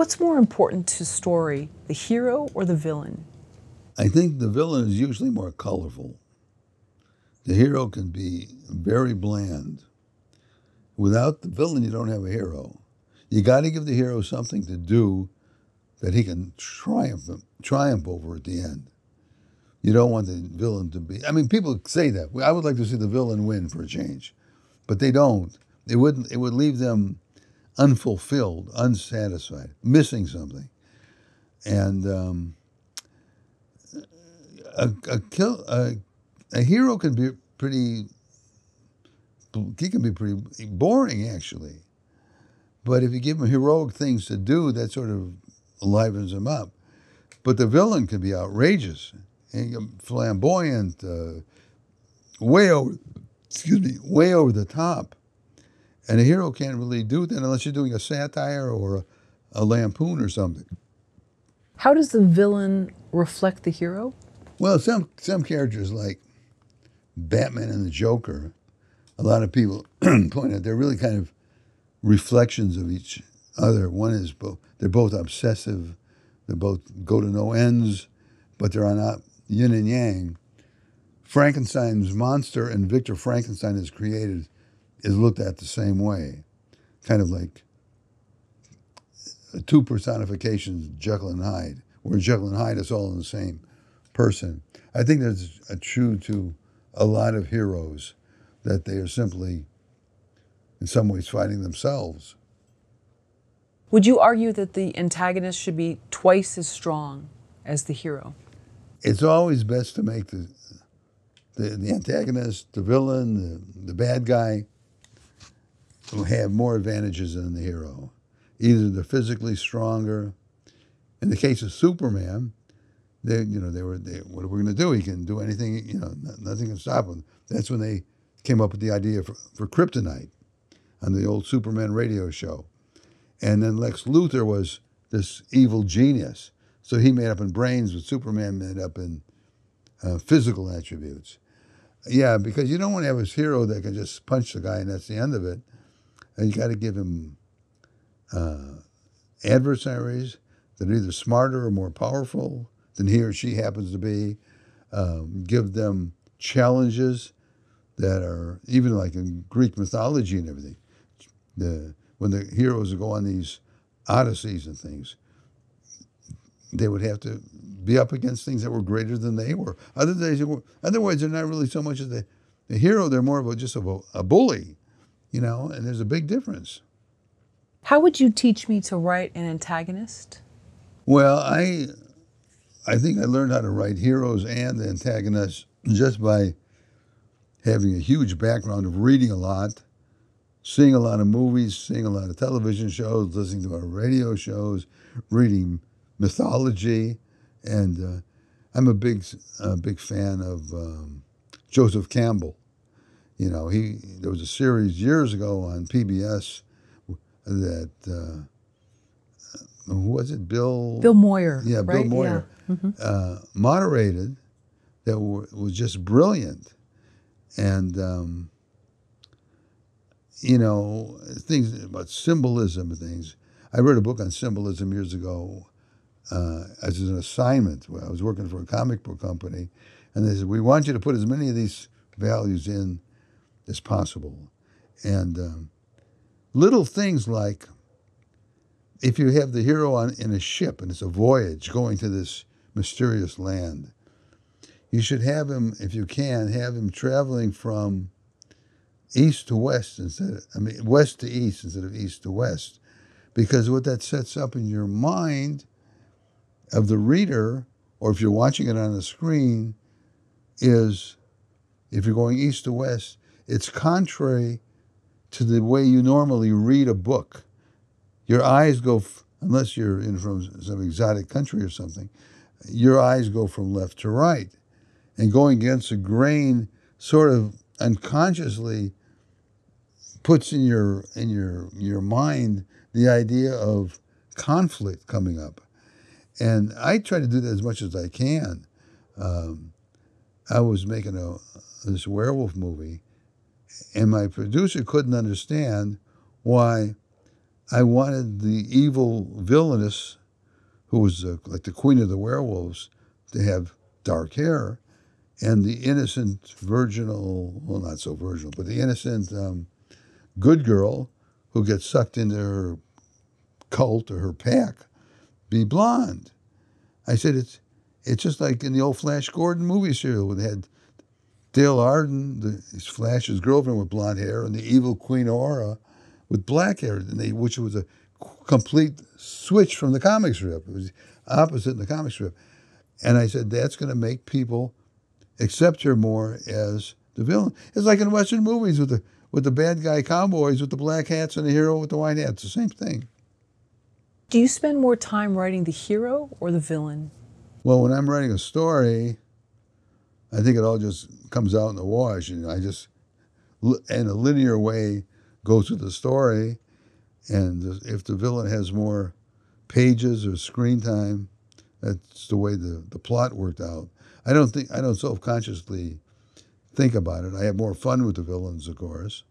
What's more important to story, the hero or the villain? I think the villain is usually more colorful. The hero can be very bland. Without the villain, you don't have a hero. You got to give the hero something to do that he can triumph over at the end. You don't want the villain to be. I mean, people say that. I would like to see the villain win for a change, but they don't. It would leave them unfulfilled, unsatisfied, missing something. And a hero can be pretty. He can be pretty boring, actually. But if you give him heroic things to do, that sort of livens him up. But the villain can be outrageous, and flamboyant, way over the top. And a hero can't really do that unless you're doing a satire or a lampoon or something. How does the villain reflect the hero? Well, some characters like Batman and the Joker, a lot of people point out they're really kind of reflections of each other. One is they're both obsessive, they both go to no ends, but they're on yin and yang. Frankenstein's monster and Victor Frankenstein is created is looked at the same way, kind of like two personifications, Jekyll and Hyde, where Jekyll and Hyde is all in the same person. I think that's true to a lot of heroes, that they are simply, in some ways, fighting themselves. Would you argue that the antagonist should be twice as strong as the hero? It's always best to make the antagonist, the villain, the bad guy, who have more advantages than the hero. Either they're physically stronger. In the case of Superman, what are we going to do? He can do anything, nothing can stop him. That's when they came up with the idea for kryptonite on the old Superman radio show. And then Lex Luthor was this evil genius. So he made up in brains what Superman made up in physical attributes. Yeah, because you don't want to have a hero that can just punch the guy and that's the end of it. And you got to give him adversaries that are either smarter or more powerful than he or she happens to be. Give them challenges that are, even like in Greek mythology and everything, when the heroes go on these odysseys and things, they would have to be up against things that were greater than they were. Otherwise, they're not really so much as the hero, they're more of just a bully, and there's a big difference. How would you teach me to write an antagonist? Well, I think I learned how to write heroes and antagonists just by having a huge background of reading a lot, seeing a lot of movies, seeing a lot of television shows, listening to our radio shows, reading mythology, and I'm a big fan of Joseph Campbell. There was a series years ago on PBS that who was it? Bill Moyer. Yeah, right? Bill Moyer moderated. That was just brilliant, and things about symbolism and things. I read a book on symbolism years ago as an assignment. Where I was working for a comic book company, and they said, we want you to put as many of these values in as possible. And little things like, if you have the hero in a ship and it's a voyage going to this mysterious land, you should have him, if you can, have him traveling from east to west west to east instead of east to west. Because what that sets up in your mind of the reader, or if you're watching it on a screen, is if you're going east to west, it's contrary to the way you normally read a book. Your eyes go, unless you're from some exotic country or something, your eyes go from left to right. And going against the grain sort of unconsciously puts in your mind the idea of conflict coming up. And I try to do that as much as I can. I was making this werewolf movie, and my producer couldn't understand why I wanted the evil villainess, who was like the queen of the werewolves, to have dark hair, and the innocent virginal, well, not so virginal, but the innocent good girl who gets sucked into her cult or her pack be blonde. I said it's just like in the old Flash Gordon movie serial where they had Dale Arden, Flash's girlfriend, with blonde hair, and the evil Queen Aura with black hair, which was a complete switch from the comic strip. It was opposite in the comic strip. And I said, that's going to make people accept her more as the villain. It's like in Western movies with the bad guy cowboys with the black hats and the hero with the white hats. The same thing. Do you spend more time writing the hero or the villain? Well, when I'm writing a story, I think it all just comes out in the wash. I just, in a linear way, go through the story. And if the villain has more pages or screen time, that's the way the plot worked out. I don't self-consciously think about it. I have more fun with the villains, of course.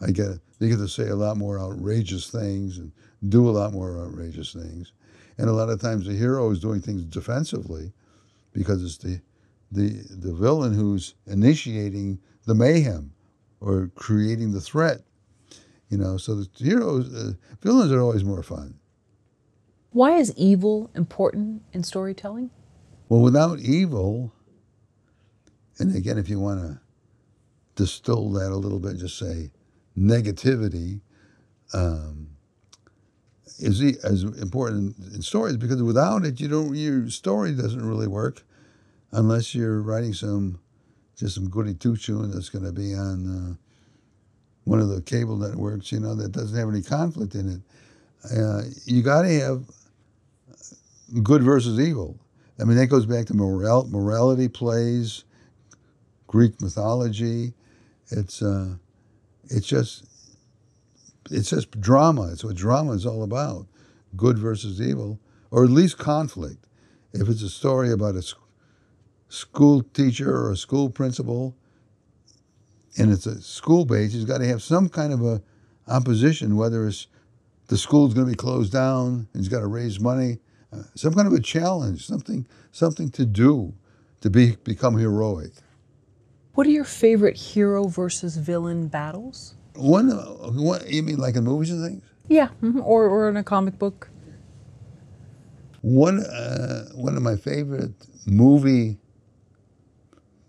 They get to say a lot more outrageous things and do a lot more outrageous things. And a lot of times the hero is doing things defensively because it's the villain who's initiating the mayhem or creating the threat. So the villains are always more fun. Why is evil important in storytelling? Well, without evil, and again, if you want to distill that a little bit, just say negativity is as important in stories, because without it, your story doesn't really work unless you're writing some goody two-shoe that's going to be on one of the cable networks, that doesn't have any conflict in it. You got to have good versus evil. I mean, that goes back to morality plays, Greek mythology. It's just drama. It's what drama is all about. Good versus evil, or at least conflict. If it's a story about a school teacher or a school principal, and it's a school base, he's got to have some kind of a opposition, whether it's the school's going to be closed down, and he's got to raise money, some kind of a challenge, something to do to become heroic. What are your favorite hero versus villain battles? One, you mean like in movies and things? Yeah, or in a comic book. One of my favorite movie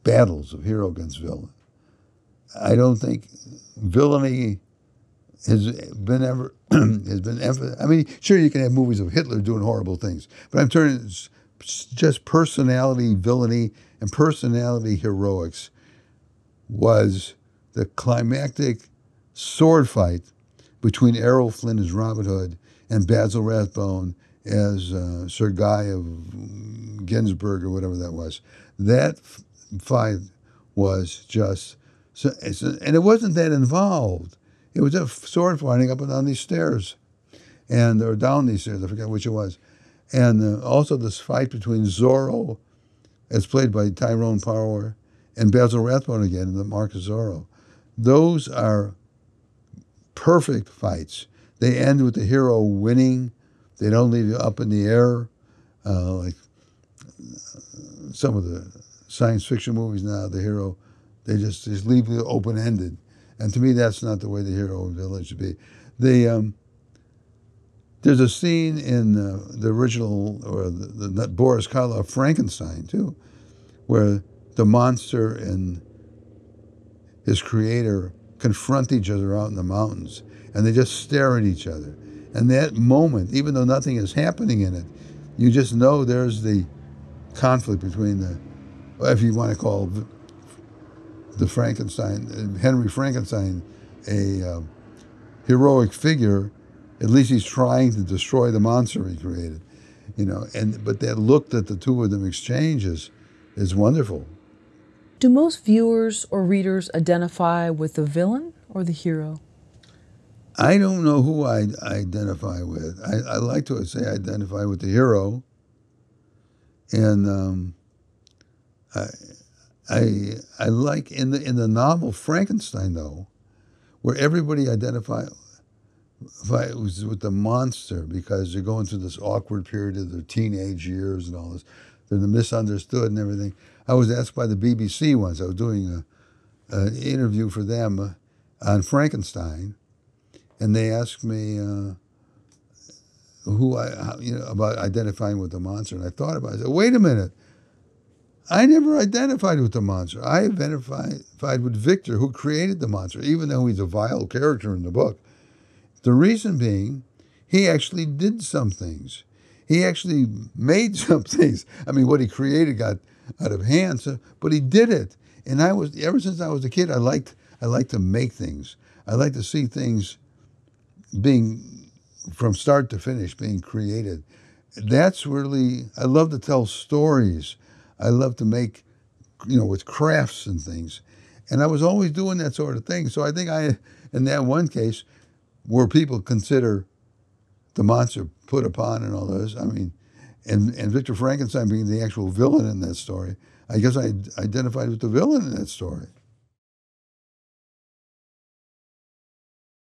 battles of hero against villain. I don't think villainy has been ever. I mean, sure, you can have movies of Hitler doing horrible things, but I'm turning just personality villainy and personality heroics was the climactic sword fight between Errol Flynn as Robin Hood and Basil Rathbone as Sir Guy of Ginsburg or whatever that was. That fight was just, and it wasn't that involved. It was a sword fighting up and down these stairs, or down these stairs, I forget which it was. And also this fight between Zorro, as played by Tyrone Power, and Basil Rathbone again, the Mark of Zorro. Those are perfect fights. They end with the hero winning. They don't leave you up in the air, like some of the science fiction movies now. The hero, they just leave you open-ended. And to me, that's not the way the hero and villain should be. There's a scene in the original, or the Boris Karloff Frankenstein, too, where the monster and his creator confront each other out in the mountains, and they just stare at each other. And that moment, even though nothing is happening in it, you just know there's the conflict between if you want to call the Frankenstein, Henry Frankenstein, a heroic figure. At least he's trying to destroy the monster he created, but that look that the two of them exchange is wonderful. Do most viewers or readers identify with the villain or the hero? I don't know who I identify with. I like to say I identify with the hero, and I like in the novel Frankenstein, though, where everybody identifies was with the monster, because they're going through this awkward period of their teenage years and all this. They're misunderstood and everything. I was asked by the BBC once. I was doing an interview for them on Frankenstein, and they asked me about identifying with the monster. And I thought about it. I said, wait a minute. I never identified with the monster. I identified with Victor, who created the monster, even though he's a vile character in the book. The reason being, he actually did some things. He actually made some things. I mean, what he created got out of hand, but he did it. And ever since I was a kid, I liked to make things. I like to see things being, from start to finish, being created. That's really, I love to tell stories. I love to make, with crafts and things. And I was always doing that sort of thing. So I think in that one case, where people consider the monster put upon and all those, I mean, and Victor Frankenstein being the actual villain in that story, I guess I identified with the villain in that story.